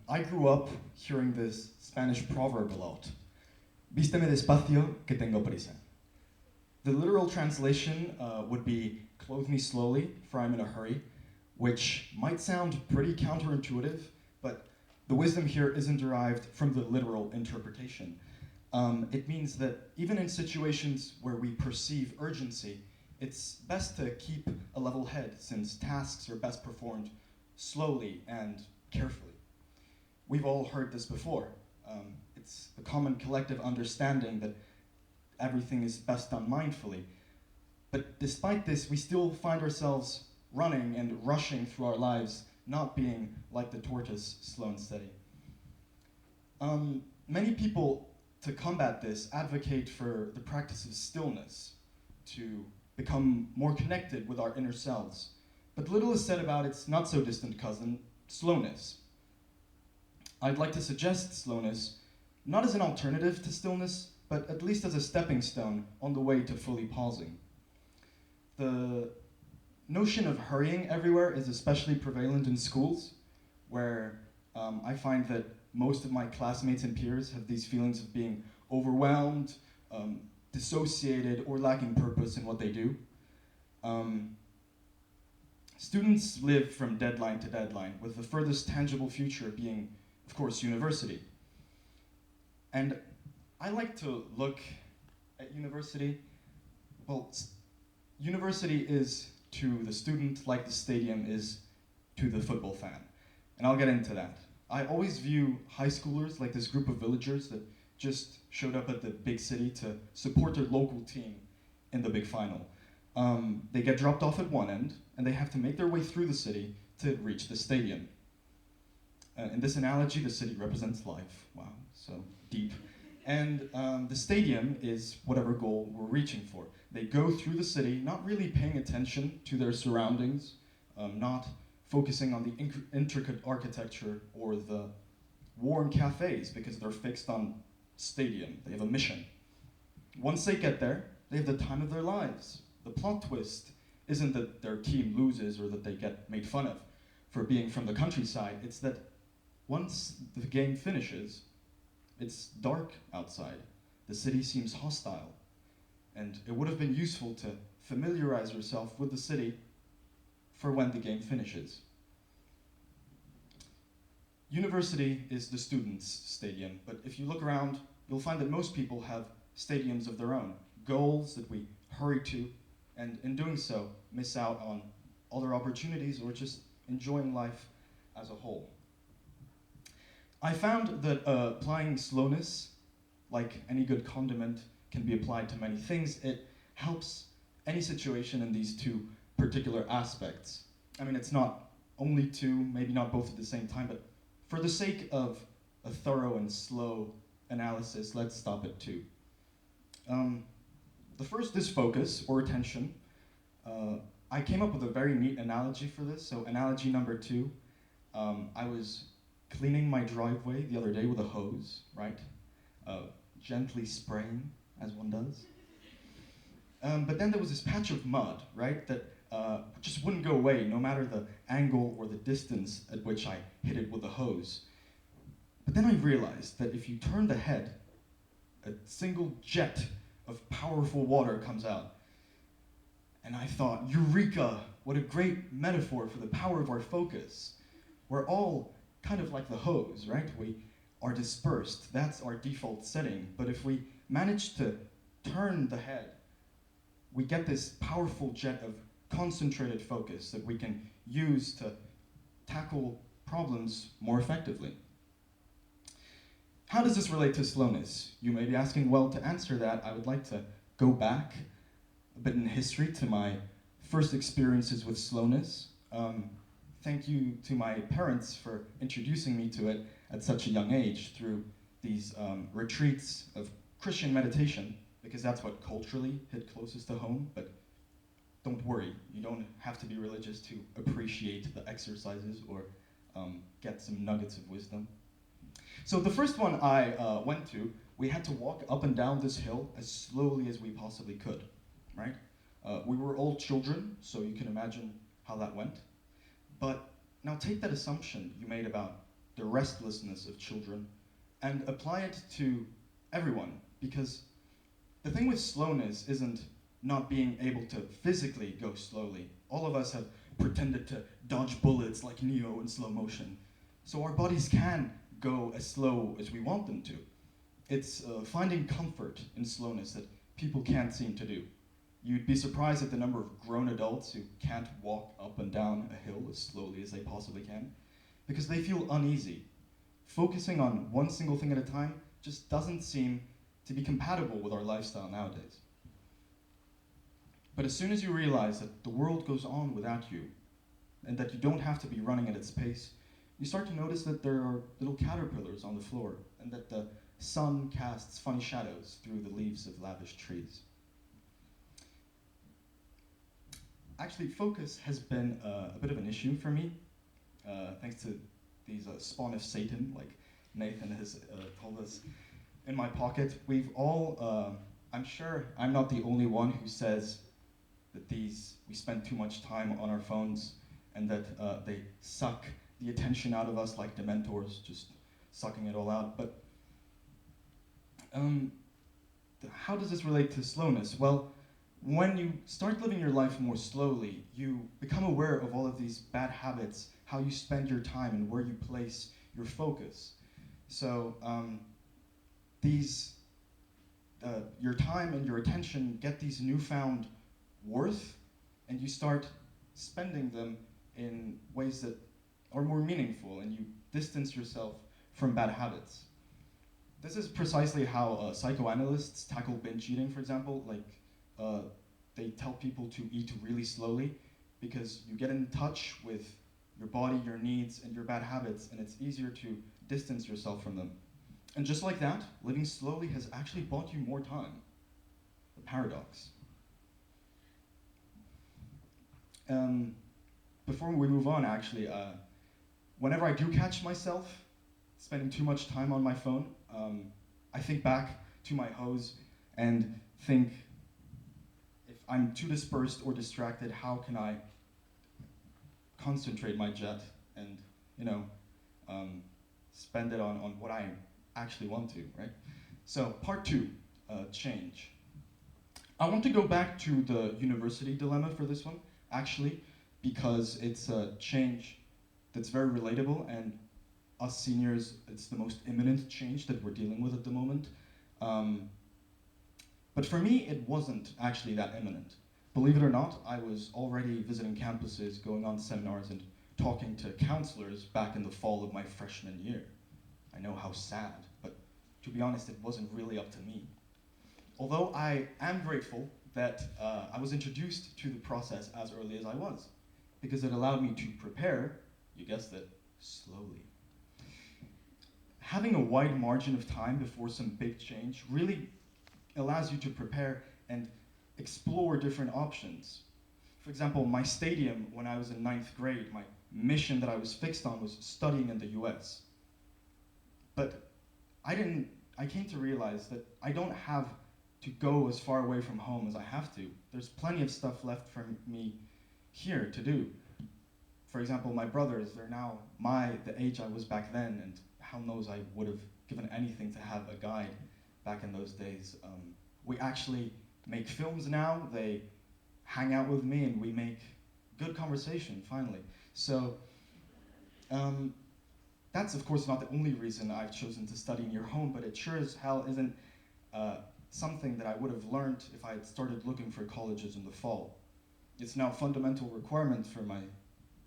I grew up hearing this Spanish proverb a lot. Vísteme despacio, que tengo prisa. The literal translation would be clothe me slowly, for I'm in a hurry, which might sound pretty counterintuitive, but the wisdom here isn't derived from the literal interpretation. It means that even in situations where we perceive urgency, it's best to keep a level head since tasks are best performed slowly and carefully. We've all heard this before. It's a common collective understanding that everything is best done mindfully. But despite this, we still find ourselves running and rushing through our lives, not being like the tortoise, slow and steady. Many people, to combat this, advocate for the practice of stillness, to become more connected with our inner selves. But little is said about its not-so-distant cousin, slowness. I'd like to suggest slowness not as an alternative to stillness, but at least as a stepping stone on the way to fully pausing. The notion of hurrying everywhere is especially prevalent in schools, where I find that most of my classmates and peers have these feelings of being overwhelmed, dissociated, or lacking purpose in what they do. Students live from deadline to deadline, with the furthest tangible future being, of course, university. And I like to look at university. Well, university is to the student like the stadium is to the football fan. And I'll get into that. I always view high schoolers like this group of villagers that just showed up at the big city to support their local team in the big final. They get dropped off at one end, and they have to make their way through the city to reach the stadium. In this analogy, the city represents life. Wow, so deep. And the stadium is whatever goal we're reaching for. They go through the city, not really paying attention to their surroundings, not focusing on the intricate architecture or the warm cafes because they're fixed on stadium. They have a mission. Once they get there, they have the time of their lives. The plot twist isn't that their team loses or that they get made fun of for being from the countryside. It's that once the game finishes, it's dark outside. The city seems hostile. And it would have been useful to familiarize yourself with the city for when the game finishes. University is the students' stadium, but if you look around, you'll find that most people have stadiums of their own, goals that we hurry to, and in doing so, miss out on other opportunities or just enjoying life as a whole. I found that applying slowness, like any good condiment, can be applied to many things. It helps any situation in these two particular aspects. I mean, it's not only two, maybe not both at the same time, but for the sake of a thorough and slow analysis, let's stop at two. The first is focus, or attention. I came up with a very neat analogy for this. So analogy number two, I was cleaning my driveway the other day with a hose, right? Gently spraying, as one does. But then there was this patch of mud, right, that just wouldn't go away no matter the angle or the distance at which I hit it with the hose. But then I realized that if you turn the head, a single jet of powerful water comes out. And I thought, Eureka! What a great metaphor for the power of our focus. We're all kind of like the hose, right? We are dispersed. That's our default setting. But if we manage to turn the head, we get this powerful jet of concentrated focus that we can use to tackle problems more effectively. How does this relate to slowness? You may be asking, well, to answer that, I would like to go back a bit in history to my first experiences with slowness. Thank you to my parents for introducing me to it at such a young age through these retreats of Christian meditation, because that's what culturally hit closest to home. But don't worry, you don't have to be religious to appreciate the exercises or get some nuggets of wisdom. So the first one I went to, we had to walk up and down this hill as slowly as we possibly could, right? We were all children, so you can imagine how that went. But now take that assumption you made about the restlessness of children, and apply it to everyone. Because the thing with slowness isn't not being able to physically go slowly. All of us have pretended to dodge bullets like Neo in slow motion. So our bodies can go as slow as we want them to. It's finding comfort in slowness that people can't seem to do. You'd be surprised at the number of grown adults who can't walk up and down a hill as slowly as they possibly can, because they feel uneasy. Focusing on one single thing at a time just doesn't seem to be compatible with our lifestyle nowadays. But as soon as you realize that the world goes on without you, and that you don't have to be running at its pace, you start to notice that there are little caterpillars on the floor, and that the sun casts funny shadows through the leaves of lavish trees. Actually, focus has been a bit of an issue for me, thanks to these spawn of Satan, like Nathan has told us. In my pocket, we've all, I'm sure I'm not the only one who says that we spend too much time on our phones, and that they suck the attention out of us like dementors, just sucking it all out. But how does this relate to slowness? Well, when you start living your life more slowly, you become aware of all of these bad habits, how you spend your time and where you place your focus. So your time and your attention get these newfound worth, and you start spending them in ways that are more meaningful, and you distance yourself from bad habits. This is precisely how psychoanalysts tackle binge eating, for example. Like, they tell people to eat really slowly because you get in touch with your body, your needs, and your bad habits, and it's easier to distance yourself from them. And just like that, living slowly has actually bought you more time. A paradox. Before we move on, actually, whenever I do catch myself spending too much time on my phone, I think back to my hose and think, if I'm too dispersed or distracted, how can I concentrate my jet and, spend it on what I actually want to, right? So part 2, change. I want to go back to the university dilemma for this one, actually, because it's a change that's very relatable, and us seniors, it's the most imminent change that we're dealing with at the moment. But for me, it wasn't actually that imminent. Believe it or not, I was already visiting campuses, going on seminars, and talking to counselors back in the fall of my freshman year. I know how sad, but to be honest, it wasn't really up to me. Although I am grateful that I was introduced to the process as early as I was, because it allowed me to prepare, you guessed it, slowly. Having a wide margin of time before some big change really allows you to prepare and explore different options. For example, my stadium when I was in 9th grade, my mission that I was fixed on was studying in the US. But I came to realize that I don't have to go as far away from home as I have to. There's plenty of stuff left for me here to do. For example, my brothers, they're now the age I was back then, and hell knows I would have given anything to have a guide back in those days. We actually make films now, they hang out with me, and we make good conversation, finally. So that's of course not the only reason I've chosen to study near home, but it sure as hell isn't something that I would have learned if I had started looking for colleges in the fall. It's now a fundamental requirement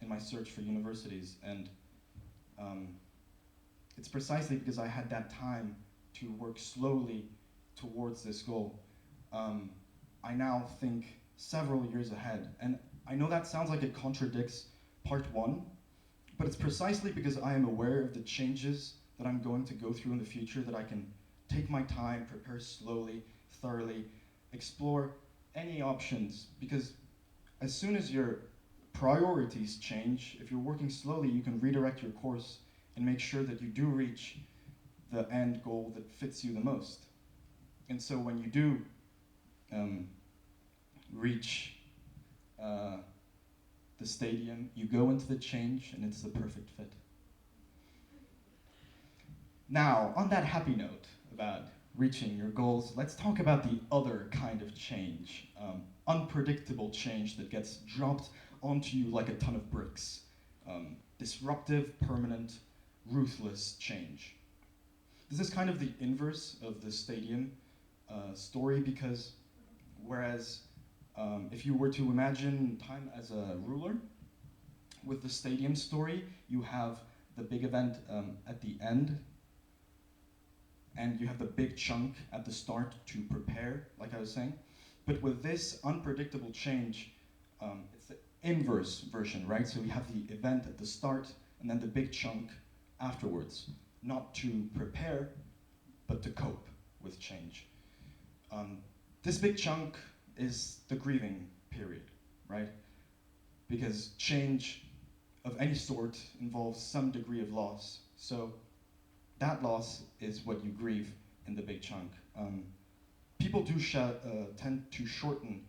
in my search for universities, and it's precisely because I had that time to work slowly towards this goal. I now think several years ahead, and I know that sounds like it contradicts part 1, but it's precisely because I am aware of the changes that I'm going to go through in the future that I can take my time, prepare slowly, thoroughly, explore any options, because as soon as your priorities change, if you're working slowly, you can redirect your course and make sure that you do reach the end goal that fits you the most. And so when you do reach the stadium, you go into the change, and it's the perfect fit. Now, on that happy note about reaching your goals, let's talk about the other kind of change. Unpredictable change that gets dropped onto you like a ton of bricks. Disruptive, permanent, ruthless change. This is kind of the inverse of the stadium story, because whereas if you were to imagine time as a ruler, with the stadium story, you have the big event at the end, and you have the big chunk at the start to prepare, like I was saying. But with this unpredictable change, it's the inverse version, right? So we have the event at the start, and then the big chunk afterwards. Not to prepare, but to cope with change. This big chunk is the grieving period, right? Because change of any sort involves some degree of loss. So that loss is what you grieve in the big chunk. People do tend to shorten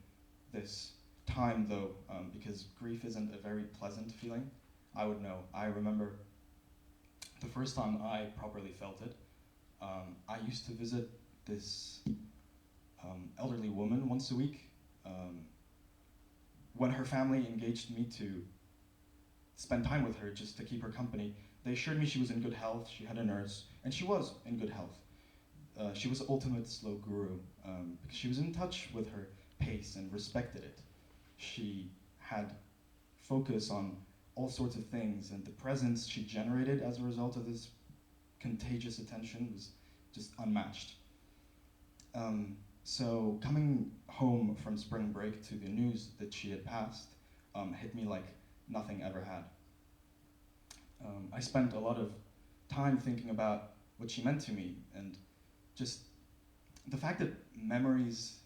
this time, though, because grief isn't a very pleasant feeling. I would know. I remember the first time I properly felt it. I used to visit this elderly woman once a week. When her family engaged me to spend time with her just to keep her company, they assured me she was in good health, she had a nurse, and she was in good health. She was the ultimate slow guru, because she was in touch with her pace and respected it. She had focus on all sorts of things, and the presence she generated as a result of this contagious attention was just unmatched. So coming home from spring break to the news that she had passed hit me like nothing ever had. I spent a lot of time thinking about what she meant to me, and just the fact that memories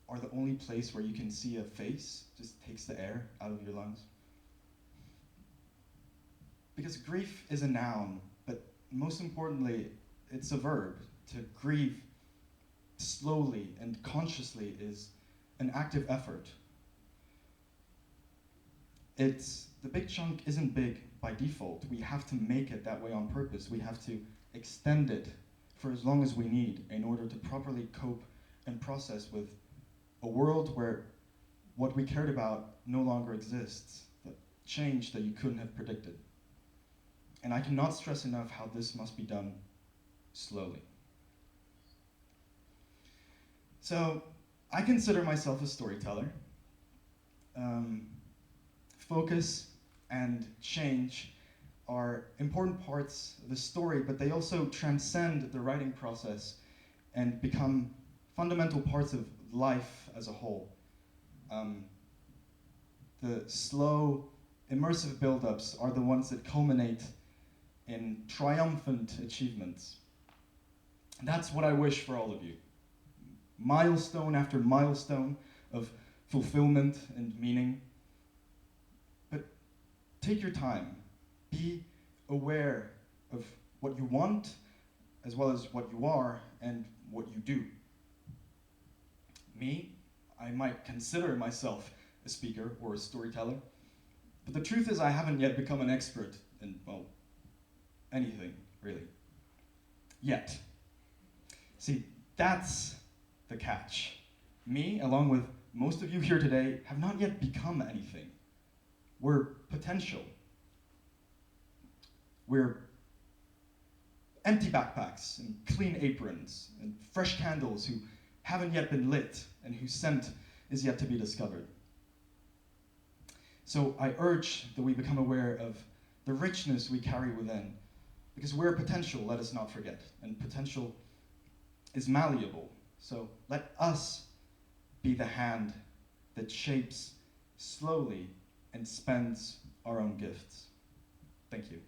are the only place where you can see a face just takes the air out of your lungs. Because grief is a noun, but most importantly, it's a verb. To grieve slowly and consciously is an active effort. The big chunk isn't big by default. We have to make it that way on purpose. We have to extend it for as long as we need in order to properly cope and process with a world where what we cared about no longer exists, the change that you couldn't have predicted. And I cannot stress enough how this must be done slowly. So I consider myself a storyteller. Focus and change are important parts of the story, but they also transcend the writing process and become fundamental parts of life as a whole. The slow, immersive build-ups are the ones that culminate in triumphant achievements. That's what I wish for all of you. Milestone after milestone of fulfillment and meaning. But take your time. Be aware of what you want, as well as what you are and what you do. Me, I might consider myself a speaker or a storyteller, but the truth is I haven't yet become an expert in, well, anything, really. Yet. See, that's the catch. Me, along with most of you here today, have not yet become anything. We're potential. We're empty backpacks and clean aprons and fresh candles who haven't yet been lit and whose scent is yet to be discovered. So I urge that we become aware of the richness we carry within, because we're potential, let us not forget, and potential is malleable. So let us be the hand that shapes slowly and spends our own gifts. Thank you.